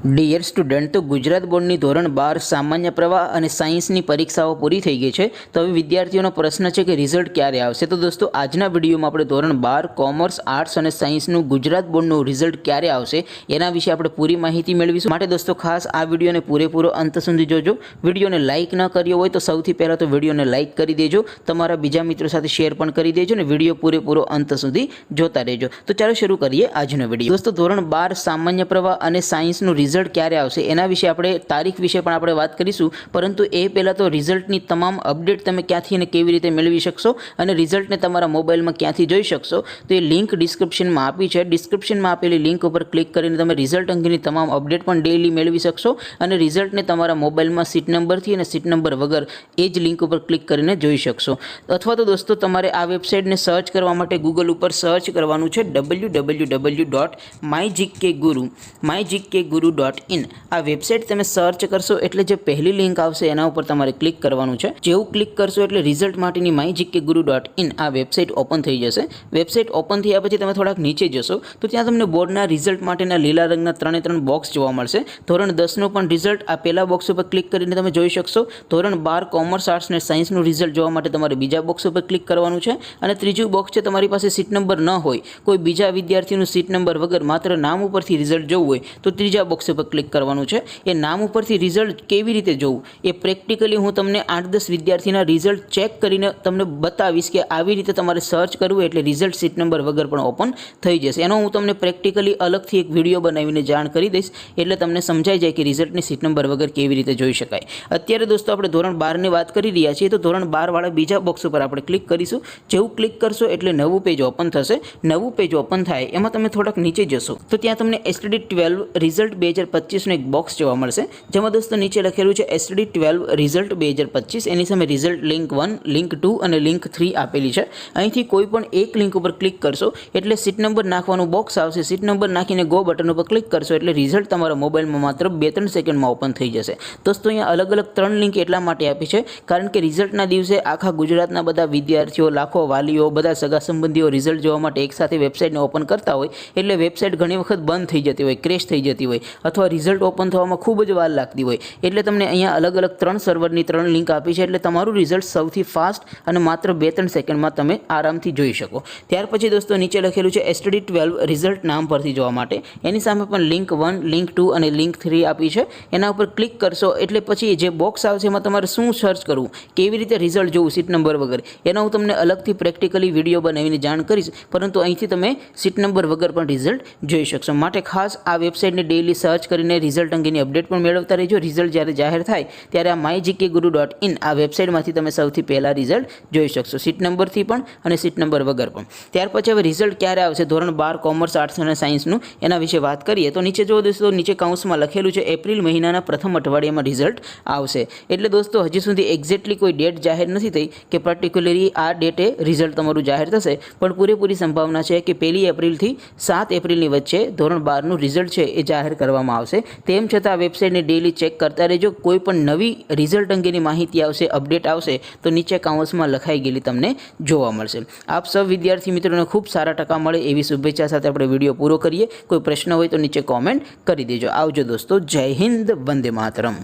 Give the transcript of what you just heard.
Dear student, તો ગુજરાત બોર્ડની ધોરણ 12 સામાન્ય પ્રવાહ અને સાયન્સની પરીક્ષાઓ પૂરી થઈ ગઈ છે. તો હવે વિદ્યાર્થીઓનો પ્રશ્ન છે કે રિઝલ્ટ ક્યારે આવશે. તો દોસ્તો, આજના વિડીયોમાં આપણે ધોરણ 12 કોમર્સ, આર્ટ્સ અને સાયન્સનું ગુજરાત બોર્ડનું રિઝલ્ટ ક્યારે આવશે એના વિશે આપણે પૂરી માહિતી મેળવીશું. માટે દોસ્તો, ખાસ આ વિડીયોને પૂરેપૂરો અંત સુધી જોજો. વિડીયોને લાઇક ન કર્યો હોય તો સૌથી પહેલાં તો વિડીયોને લાઇક કરી દેજો, તમારા બીજા મિત્રો સાથે શેર પણ કરી દેજો અને વિડીયો પૂરેપૂરો અંત સુધી જોતા રહેજો. તો ચાલો શરૂ કરીએ આજનો વિડીયો. દોસ્તો, ધોરણ 12 સામાન્ય પ્રવાહ અને સાયન્સનું રિઝલ્ટ ક્યારે આવશે એના વિશે આપણે તારીખ વિશે પણ આપણે વાત કરીશું. પરંતુ એ પહેલાં તો રિઝલ્ટની તમામ અપડેટ તમે ક્યાંથી અને કેવી રીતે મેળવી શકશો અને રિઝલ્ટને તમારા મોબાઈલમાં ક્યાંથી જોઈ શકશો, તો એ લિંક ડિસ્ક્રિપ્શનમાં આપી છે. ડિસ્ક્રિપ્શનમાં આપેલી લિંક ઉપર ક્લિક કરીને તમે રિઝલ્ટ અંગેની તમામ અપડેટ પણ ડેઇલી મેળવી શકશો અને રિઝલ્ટને તમારા મોબાઈલમાં સીટ નંબરથી અને સીટ નંબર વગર એ જ લિંક ઉપર ક્લિક કરીને જોઈ શકશો. અથવા તો દોસ્તો, તમારે આ વેબસાઇટને સર્ચ કરવા માટે ગૂગલ ઉપર સર્ચ કરવાનું છે www.mygkguru.in. આ વેબસાઇટ તમે સર્ચ કરશો એટલે જે પહેલી લિંક આવશે એના ઉપર તમારે ક્લિક કરવાનું છે. જેવું ક્લિક કરશો એટલે રિઝલ્ટ માટેની mygkguru.in આ વેબસાઇટ ઓપન થઈ જશે. વેબસાઇટ ઓપન થયા પછી તમે થોડાક નીચે જશો તો ત્યાં તમને બોર્ડના રિઝલ્ટ માટેના લીલા રંગના 3 બોક્સ જોવા મળશે. ધોરણ 10નું પણ રિઝલ્ટ આ પહેલા બોક્સ ઉપર ક્લિક કરીને તમે જોઈ શકશો. ધોરણ 12 કોમર્સ, આર્ટ્સ અને સાયન્સનું રિઝલ્ટ જોવા માટે તમારે બીજા બોક્સ ઉપર ક્લિક કરવાનું છે. અને ત્રીજું બોક્સ છે, તમારી પાસે સીટ નંબર ન હોય, કોઈ બીજા વિદ્યાર્થીનું સીટ નંબર વગર માત્ર નામ ઉપરથી રિઝલ્ટ જોવું હોય તો ત્રીજા બોક્સ ઉપર ક્લિક કરવાનું છે. એ નામ ઉપરથી રિઝલ્ટ કેવી રીતે જોવું એ પ્રેક્ટિકલી હું તમને 8-10 વિદ્યાર્થીના રિઝલ્ટ ચેક કરીને તમને બતાવીશ કે આવી રીતે તમારે સર્ચ કરવું એટલે રિઝલ્ટ સીટ નંબર વગર પણ ઓપન થઈ જશે. એનો હું તમને પ્રેક્ટિકલી અલગથી એક વિડીયો બનાવીને જાણ કરી દઈશ એટલે તમને સમજાઈ જાય કે રિઝલ્ટની સીટ નંબર વગર કેવી રીતે જોઈ શકાય. અત્યારે દોસ્તો આપણે ધોરણ 12ની વાત કરી રહ્યા છીએ તો ધોરણ 12 વાળા બીજા બોક્સ ઉપર આપણે ક્લિક કરીશું. જેવું ક્લિક કરશો એટલે નવું પેજ ઓપન થશે. નવું પેજ ઓપન થાય એમાં તમે થોડાક નીચે જશો તો ત્યાં તમને STD12 રિઝલ્ટ 2025નું એક બોક્સ જોવા મળશે. જેમાં દોસ્તો નીચે લખેલું છે STD12 રિઝલ્ટ 2025. એની સામે રિઝલ્ટ લિંક 1, લિંક 2 અને લિંક 3 આપેલી છે. અહીંથી કોઈ પણ એક લિંક ઉપર ક્લિક કરશો એટલે સીટ નંબર નાખવાનું બોક્સ આવશે. સીટ નંબર નાખીને ગો બટન ઉપર ક્લિક કરશો એટલે રિઝલ્ટ તમારા મોબાઈલમાં માત્ર 2-3 સેકન્ડમાં ઓપન થઈ જશે. દોસ્તો, અહીંયા અલગ અલગ 3 લિંક એટલા માટે આપી છે કારણ કે રિઝલ્ટના દિવસે આખા ગુજરાતના બધા વિદ્યાર્થીઓ, લાખો વાલીઓ, બધા સગા સંબંધીઓ રિઝલ્ટ જોવા માટે એકસાથે વેબસાઇટને ઓપન કરતા હોય એટલે વેબસાઇટ ઘણી વખત બંધ થઈ જતી હોય, ક્રેશ થઈ જતી હોય અથવા રિઝલ્ટ ઓપન થવામાં ખૂબ જ વાર લાગતી હોય. એટલે તમને અહીંયા અલગ અલગ 3 સર્વરની 3 લિંક આપી છે એટલે તમારું રિઝલ્ટ સૌથી ફાસ્ટ અને માત્ર 2-3 સેકન્ડમાં તમે આરામથી જોઈ શકો. ત્યાર પછી દોસ્તો નીચે લખેલું છે STD12 રિઝલ્ટ નામ પરથી જોવા માટે. એની સામે પણ લિંક 1, લિંક 2 અને લિંક 3 આપી છે. એના ઉપર ક્લિક કરશો એટલે પછી જે બોક્સ આવશે એમાં તમારે શું સર્ચ કરવું, કેવી રીતે રિઝલ્ટ જોવું સીટ નંબર વગર, એનો હું તમને અલગથી પ્રેક્ટિકલી વિડીયો બનાવીને જાણ કરીશ. પરંતુ અહીંથી તમે સીટ નંબર વગર પણ રિઝલ્ટ જોઈ શકશો. માટે ખાસ આ વેબસાઇટને ડેઇલી સર્ચ કરીને રિઝલ્ટ અંગેની અપડેટ પણ મેળવતા રહેજો. રિઝલ્ટ જ્યારે જાહેર થાય ત્યારે આ mygkguru.in આ વેબસાઇટમાંથી તમે સૌથી પહેલાં રિઝલ્ટ જોઈ શકશો, સીટ નંબરથી પણ અને સીટ નંબર વગર પણ. ત્યાર પછી હવે રિઝલ્ટ ક્યારે આવશે ધોરણ 12 કોમર્સ, આર્ટ્સ અને સાયન્સનું એના વિશે વાત કરીએ તો નીચે જો દોસ્તો નીચે કાઉન્સમાં લખેલું છે એપ્રિલ મહિનાના પ્રથમ અઠવાડિયામાં રિઝલ્ટ આવશે. એટલે દોસ્તો હજી સુધી એક્ઝેક્ટલી કોઈ ડેટ જાહેર નથી થઈ કે પર્ટિક્યુલરલી આ ડેટે રિઝલ્ટ તમારું જાહેર થશે, પણ પૂરેપૂરી સંભાવના છે કે 1 એપ્રિલથી 7 એપ્રિલની વચ્ચે ધોરણ 12નું રિઝલ્ટ છે એ જાહેર કરવામાં આવશે. તેમ છતાં આ વેબસાઇટને ડેઇલી ચેક કરતા રહેજો. કોઈ પણ નવી રિઝલ્ટ અંગેની માહિતી આવશે, અપડેટ આવશે તો નીચે કાઉન્સમાં લખાઈ ગયેલી તમને જોવા મળશે. આપ સૌ વિદ્યાર્થી મિત્રોને ખૂબ સારા ટકા મળે એવી શુભેચ્છા સાથે આપણે વિડીયો પૂરો કરીએ. કોઈ પ્રશ્ન હોય તો નીચે કોમેન્ટ કરી દેજો. આવજો દોસ્તો. જય હિન્દ. વંદે માતરમ.